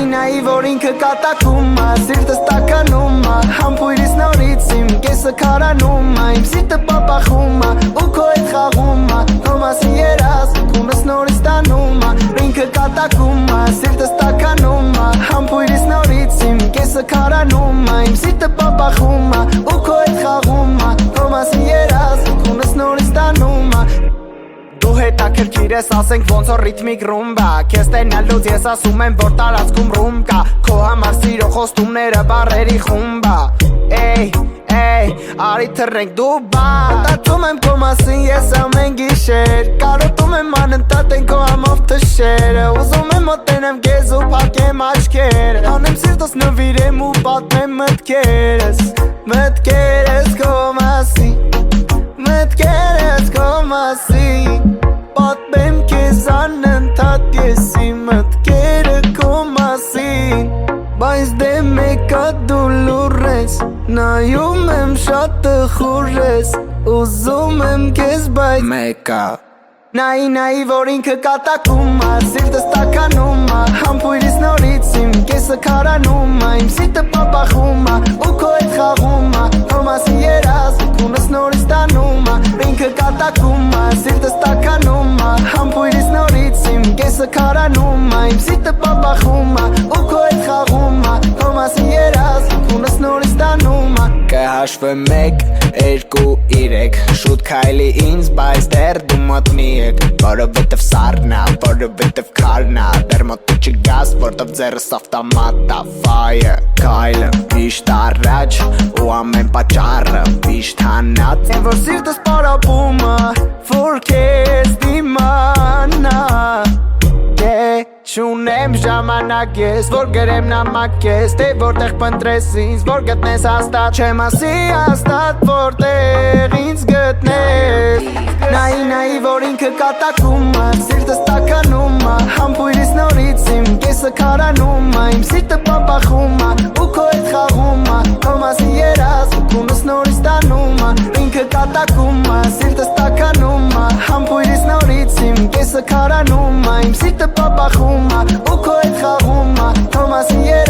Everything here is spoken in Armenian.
նայի որ ինքը կատակում ա Սիրտս տականում ա Համբույրից նորից իմ կեսը քարանում ա Իմ սիրտը պապախում ա ու քո հետ խաղում ա Քո մասին երազ քունս նորից տանում ա Ինքը կատակում ա Սիրտս տականում ա Համբույրից նորից իմ կեսը քարանում ա Իմ սիրտը պապախում ա ու քո հետ խաղում ա Քո մասին երազ քունս նորից տանում ա Դու հետաքրքիր ես ասենք ոնց որ ռիթմիկ ռումբա Քեզ տենալուց ես ասում եմ որ տարածքում ռում կա Քո համար սիրո խոստումները բառերի խումբ ա Էй, էй, արի թռենք դու բան Մտածում եմ քո մասին ես ամեն գիշեր Կարոտում եմ անընդհատ են քո համով թշերը Ուզում եմ մոտենեմ քեզ ու փակեմ աչքերը Անեմ սիրտս նվիրեմ ու պատմեմ մտքերս Մտքերս քո մասին Մտքերս քո մասին Պատմեմ քեզ անընդհատ ես իմ մտքերը քո մասին Բայց դե մեկա դու լուր ես Նայում եմ շատ տխուր ես Ուզում եմ քեզ բայց մեկա Նայի որ ինքը կատակում ա Սիրտս տականում ա Համբույրից նորից իմ կեսը քարանում ա Իմ սիրտը պապախում ա ու քո հետ խաղում ա Քո մասին երազ քունս նորից տանում ա Ինքը կատակում ա Սիրտս տականում ա Համբույրից նորից իմ կեսը քարանում ա Իմ սիրտը պապախում ա ու քո հետ խաղում ա Քո մասին երազ քունս նորից տանում ա Կհաշվեմ 1, 2, 3 Շուտ քայլի ինձ բայց դեռ դու մոտ մի եկ Որովհետև սառնա, որովհետև քարնա Դեռ մոտ չգաս, որտև ձեռս ավտոմատ ա Fire Քայլը միշտ առաջ ու ամեն պատճառը միշտ հանած Եմ որ սիրտս պարապում ա Որ քեզ դիմանա Չունեմ ժամանակ ես, որ գրեմ նամակ ես Դե որտեղ պընտրես ինձ, որ գտնես հաստատ Չեմ ասի հաստատ, որտեղ ինձ գտնես Նայի որ ինքը կատակում ա Սիրտս տականում ա Համբույրից նորից իմ կեսը քարանում ա Իմ սիրտը պապախում ա ու քո հետ խաղում ա Քո մասին երազ քունս նորից տանում ա Ինքը կատակում ա Սիրտս տականում ա Համբույրից նորից իմ կեսը քարանում ա Իմ սիրտը պապախում ա ու քո հետ խաղում ա Քո մասին երազ